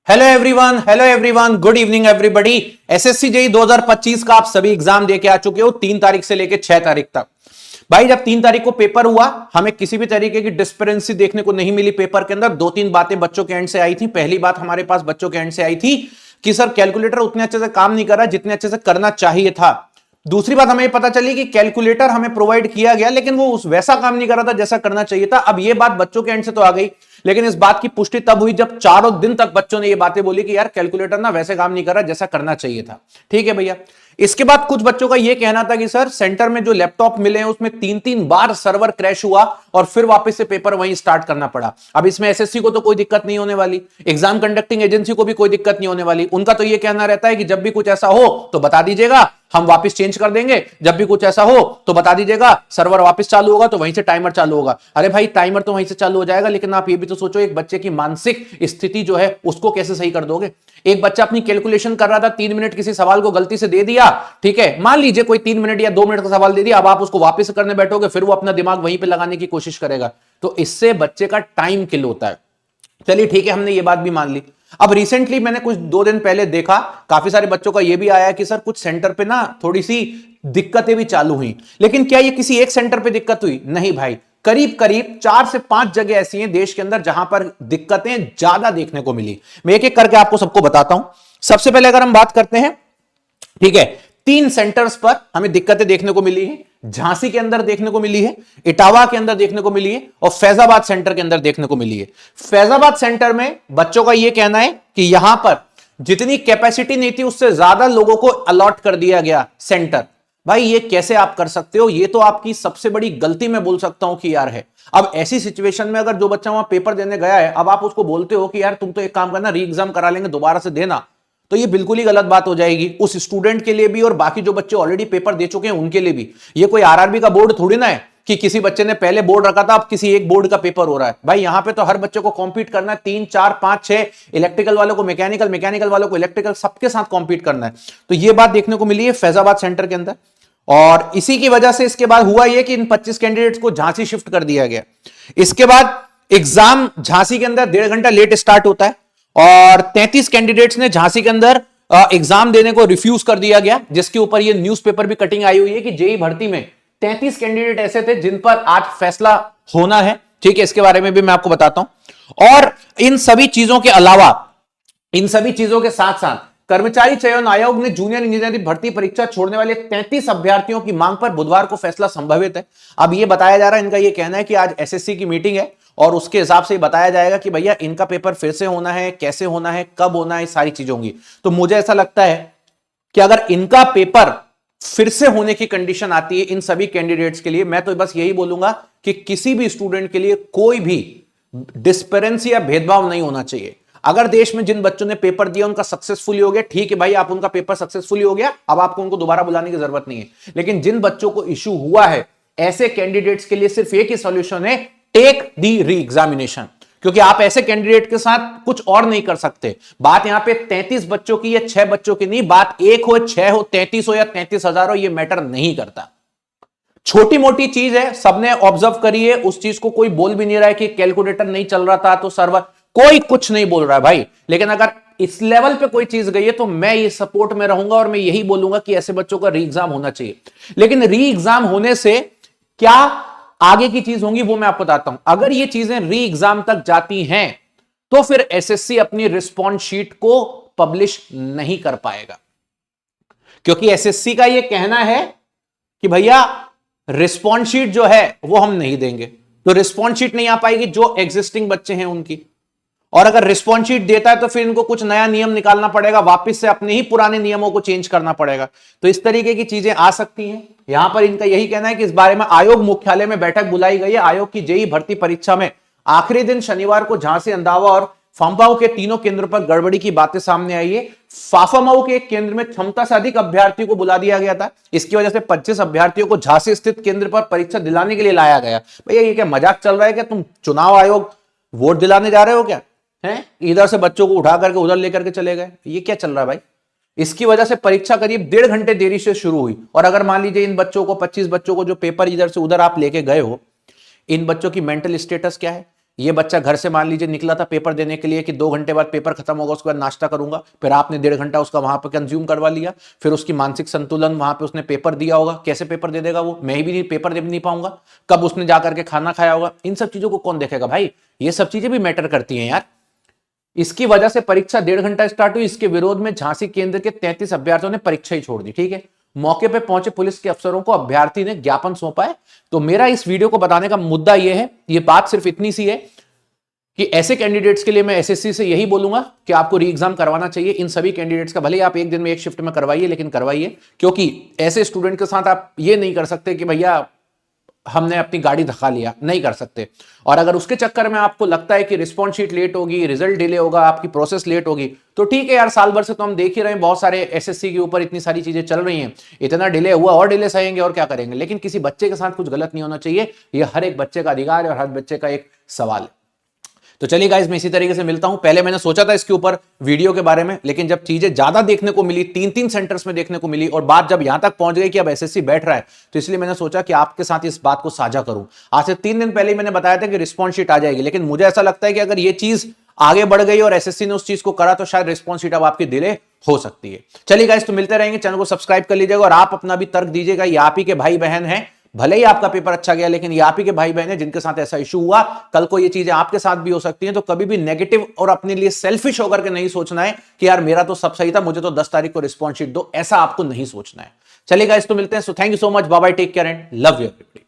Hello everyone, good evening everybody. SSC JEE 2025 का आप सभी एग्जाम देके आ चुके हो 3 तारीख से लेके 6 तारीख तक। भाई जब 3 तारीख को पेपर हुआ, हमें किसी भी तरीके की डिस्पेरेंसी देखने को नहीं मिली पेपर के अंदर। 2-3 बातें बच्चों के एंड से आई थी। पहली बात हमारे पास बच्चों के एंड से आई थी कि सर कैलकुलेटर उतने अच्छे से काम नहीं कर रहा जितने अच्छे से करना चाहिए था। दूसरी बात हमें पता चली कि कैलकुलेटर हमें प्रोवाइड किया गया लेकिन वो उस वैसा काम नहीं कर रहा था जैसा करना चाहिए था। अब ये बात बच्चों के एंड से तो आ गई, लेकिन इस बात की पुष्टि तब हुई जब 4 दिन तक बच्चों ने ये बातें बोली कि यार कैलकुलेटर ना वैसे काम नहीं कर रहा जैसा करना चाहिए था। ठीक है भैया। इसके बाद कुछ बच्चों का यह कहना था कि सर सेंटर में जो लैपटॉप मिले हैं उसमें 3-3 बार सर्वर क्रैश हुआ और फिर वापस से पेपर वहीं स्टार्ट करना पड़ा। अब इसमें एसएससी को तो कोई दिक्कत नहीं होने वाली, एग्जाम कंडक्टिंग एजेंसी को भी कोई दिक्कत नहीं होने वाली। उनका तो यह कहना रहता है कि जब भी कुछ ऐसा हो तो बता दीजिएगा, हम वापस चेंज कर देंगे। जब भी कुछ ऐसा हो तो बता दीजिएगा, सर्वर वापस चालू होगा तो वहीं से टाइमर चालू होगा। अरे भाई टाइमर तो वहीं से चालू हो जाएगा, लेकिन आप ये भी तो सोचो एक बच्चे की मानसिक स्थिति जो है उसको कैसे सही कर दोगे। एक बच्चा अपनी कैलकुलेशन कर रहा था, 3 मिनट किसी सवाल को गलती से दे दिया, ठीक है, मान लीजिए कोई 3 मिनट या 2 मिनट का सवाल दे दिया, अब आप उसको वापस करने बैठोगे, फिर वो अपना दिमाग वहीं पे लगाने की कोशिश करेगा, तो इससे बच्चे का टाइम किल होता है। चलिए ठीक है, हमने ये बात भी मान ली। अब रिसेंटली मैंने कुछ 2 दिन पहले देखा, काफी सारे बच्चों का ये भी आया कि सर कुछ सेंटर पे ना थोड़ी सी दिक्कतें भी चालू हुई। लेकिन क्या ये किसी एक सेंटर पे दिक्कत हुई? नहीं भाई, करीब करीब 4 से 5 जगह ऐसी हैं देश के अंदर जहां पर दिक्कतें ज्यादा देखने को मिली। मैं एक एक करके आपको सबको बताता हूं। सबसे पहले अगर हम बात करते हैं, ठीक है, 3 सेंटर्स पर हमें दिक्कतें देखने को मिली है। झांसी के अंदर देखने को मिली है, इटावा के अंदर देखने को मिली है और फैजाबाद सेंटर के अंदर देखने को मिली है। फैजाबाद सेंटर में बच्चों का यह कहना है कि यहां पर जितनी कैपेसिटी नहीं थी उससे ज्यादा लोगों को अलॉट कर दिया गया सेंटर। भाई ये कैसे आप कर सकते हो? ये तो आपकी सबसे बड़ी गलती मैं बोल सकता हूं कि यार है। अब ऐसी सिचुएशन में अगर जो बच्चा वहां पेपर देने गया है, अब आप उसको बोलते हो कि यार तुम तो एक काम करना, री एग्जाम करा लेंगे, दोबारा से देना, तो ये बिल्कुल ही गलत बात हो जाएगी उस स्टूडेंट के लिए भी और बाकी जो बच्चे ऑलरेडी पेपर दे चुके हैं उनके लिए भी। ये कोई आरआरबी का बोर्ड थोड़ी ना है कि किसी बच्चे ने पहले बोर्ड रखा था अब किसी एक बोर्ड का पेपर हो रहा है। भाई यहां पे तो हर बच्चे को कॉम्पीट करना है, 3, 4, 5, 6, इलेक्ट्रिकल वालों को मैकेनिकल, मैकेनिकल वालों को इलेक्ट्रिकल, सबके साथ कॉम्पीट करना है। तो ये बात देखने को मिली है फैजाबाद सेंटर के अंदर। और इसी की वजह से इसके बाद हुआ यह कि इन 25 कैंडिडेट्स को झांसी शिफ्ट कर दिया गया। इसके बाद एग्जाम झांसी के अंदर 1.5 घंटा लेट स्टार्ट होता है और 33 कैंडिडेट्स ने झांसी के अंदर एग्जाम देने को रिफ्यूज कर दिया गया, जिसके ऊपर ये न्यूज़पेपर भी कटिंग आई हुई है कि जेईई भर्ती में 33 कैंडिडेट ऐसे थे जिन पर आज फैसला होना है। ठीक है, इसके बारे में भी मैं आपको बताता हूं। और इन सभी चीजों के अलावा, इन सभी चीजों के साथ साथ कर्मचारी चयन आयोग ने जूनियर इंजीनियरिंग भर्ती परीक्षा छोड़ने वाले 33 अभ्यर्थियों की मांग पर बुधवार को फैसला संभावित है। अब यह बताया जा रहा है, इनका यह कहना है कि आज एसएससी की मीटिंग है और उसके हिसाब से बताया जाएगा कि भैया इनका पेपर फिर से होना है, कैसे होना है, कब होना है, सारी चीजें होंगी। तो मुझे ऐसा लगता है कि अगर इनका पेपर फिर से होने की कंडीशन आती है इन सभी कैंडिडेट्स के लिए, मैं तो बस यही बोलूंगा कि किसी भी स्टूडेंट के लिए कोई भी डिस्पेरेंसी या भेदभाव नहीं होना चाहिए। अगर देश में जिन बच्चों ने पेपर दिया उनका सक्सेसफुली हो गया, ठीक है भाई, आप उनका पेपर सक्सेसफुली हो गया, अब आपको उनको दोबारा बुलाने की जरूरत नहीं है। लेकिन जिन बच्चों को इश्यू हुआ है, ऐसे कैंडिडेट्स के लिए सिर्फ एक ही सॉल्यूशन है, टेक दी री एग्जामिनेशन। क्योंकि आप ऐसे कैंडिडेट के साथ कुछ और नहीं कर सकते। बात यहां पे 33 बच्चों की या 6 बच्चों की नहीं, बात 1 हो, 6 हो, 33 हो या 33,000 हो, यह मैटर नहीं करता। छोटी मोटी चीज है, सबने ऑब्जर्व करी है, उस चीज को कोई बोल भी नहीं रहा है कि कैलकुलेटर नहीं चल रहा था तो सर्वर, कोई कुछ नहीं बोल रहा है भाई। लेकिन अगर इस लेवल पे कोई चीज गई है तो मैं ये सपोर्ट में रहूंगा और मैं यही बोलूंगा कि ऐसे बच्चों का री एग्जाम होना चाहिए। लेकिन री एग्जाम होने से क्या आगे की चीज होंगी वो मैं आपको बताता हूं। अगर ये चीजें री एग्जाम तक जाती हैं तो फिर एसएससी अपनी रिस्पॉन्स शीट को पब्लिश नहीं कर पाएगा, क्योंकि एसएससी का यह कहना है कि भैया रिस्पॉन्स शीट जो है वो हम नहीं देंगे। तो रिस्पॉन्स शीट नहीं आ पाएगी जो एग्जिस्टिंग बच्चे हैं उनकी, और अगर रिस्पॉन्स शीट देता है तो फिर इनको कुछ नया नियम निकालना पड़ेगा, वापस से अपने ही पुराने नियमों को चेंज करना पड़ेगा। तो इस तरीके की चीजें आ सकती हैं। यहां पर इनका यही कहना है कि इस बारे में आयोग मुख्यालय में बैठक बुलाई गई है। आयोग की जेईई भर्ती परीक्षा में आखिरी दिन शनिवार को झांसी, अंदावा और फाफामऊ के तीनों केंद्रों पर गड़बड़ी की बातें सामने आई है। फाफामऊ के एक केंद्र में क्षमता से अधिक अभ्यर्थियों को बुला दिया गया था। इसकी वजह से 25 अभ्यर्थियों को झांसी स्थित केंद्र पर परीक्षा दिलाने के लिए लाया गया। भैया ये क्या मजाक चल रहा है? क्या तुम चुनाव आयोग वोट दिलाने जा रहे हो क्या? हैं, इधर से बच्चों को उठा करके उधर लेकर के चले गए, ये क्या चल रहा है भाई? इसकी वजह से परीक्षा करीब 1.5 घंटे देरी से शुरू हुई। और अगर मान लीजिए इन बच्चों को, 25 बच्चों को जो पेपर इधर से उधर आप लेके गए हो, इन बच्चों की मेंटल स्टेटस क्या है? ये बच्चा घर से मान लीजिए निकला था पेपर देने के लिए कि 2 घंटे बाद पेपर खत्म होगा, उसके बाद नाश्ता करूंगा, फिर आपने 1.5 घंटा उसका वहां पर कंज्यूम करवा लिया, फिर उसकी मानसिक संतुलन वहां पे उसने पेपर दिया होगा, कैसे पेपर दे देगा वो, मैं भी नहीं पेपर दे नहीं पाऊंगा, कब उसने जाकर के खाना खाया होगा, इन सब चीजों को कौन देखेगा भाई। ये सब चीजें भी मैटर करती हैं यार। इसकी वजह से परीक्षा 1.5 घंटा स्टार्ट हुई, इसके विरोध में झांसी केंद्र के 33 अभ्यर्थियों ने परीक्षा ही छोड़ दी। ठीक है, मौके पे पहुंचे पुलिस के अफसरों को अभ्यर्थी ने ज्ञापन सौंपा है। तो मेरा इस वीडियो को बताने का मुद्दा यह है, यह बात सिर्फ इतनी सी है कि ऐसे कैंडिडेट्स के लिए मैं एसएससी से यही बोलूंगा कि आपको री एग्जाम करवाना चाहिए इन सभी कैंडिडेट्स का। भले ही आप एक दिन में एक शिफ्ट में करवाइए, लेकिन करवाइए, क्योंकि ऐसे स्टूडेंट के साथ आप ये नहीं कर सकते कि भैया हमने अपनी गाड़ी धक्का लिया, नहीं कर सकते। और अगर उसके चक्कर में आपको लगता है कि रिस्पॉन्स शीट लेट होगी, रिजल्ट डिले होगा, आपकी प्रोसेस लेट होगी, तो ठीक है यार, साल भर से तो हम देख ही रहे हैं बहुत सारे एसएससी के ऊपर इतनी सारी चीजें चल रही हैं, इतना डिले हुआ और डिले सहेंगे और क्या करेंगे। लेकिन किसी बच्चे के साथ कुछ गलत नहीं होना चाहिए, यह हर एक बच्चे का अधिकार है और हर बच्चे का एक सवाल है। तो चलिए गाइस, मैं इसी तरीके से मिलता हूं। पहले मैंने सोचा था इसके ऊपर वीडियो के बारे में, लेकिन जब चीजें ज्यादा देखने को मिली, 3-3 सेंटर्स में देखने को मिली, और बात जब यहां तक पहुंच गई कि अब एसएससी बैठ रहा है, तो इसलिए मैंने सोचा कि आपके साथ इस बात को साझा करूं। आज से 3 दिन पहले ही मैंने बताया था कि रिस्पॉन्स शीट आ जाएगी, लेकिन मुझे ऐसा लगता है कि अगर ये चीज आगे बढ़ गई और एसएससी ने उस चीज को करा, तो शायद रिस्पॉन्स शीट अब आपकी डिले हो सकती है। चलिए गाइस, तो मिलते रहेंगे, चैनल को सब्सक्राइब कर लीजिएगा और आप अपना भी तर्क दीजिएगा। ये आप ही के भाई बहन हैं, भले ही आपका पेपर अच्छा गया, लेकिन ये आप ही के भाई बहन हैं जिनके साथ ऐसा इशू हुआ। कल को ये चीजें आपके साथ भी हो सकती हैं, तो कभी भी नेगेटिव और अपने लिए सेल्फिश होकर के नहीं सोचना है कि यार मेरा तो सब सही था, मुझे तो 10 तारीख को रिस्पॉन्स शीट दो, ऐसा आपको नहीं सोचना है। चलिए गाइस, तो मिलते हैं। So thank you so much, bye bye, take care and love you everybody.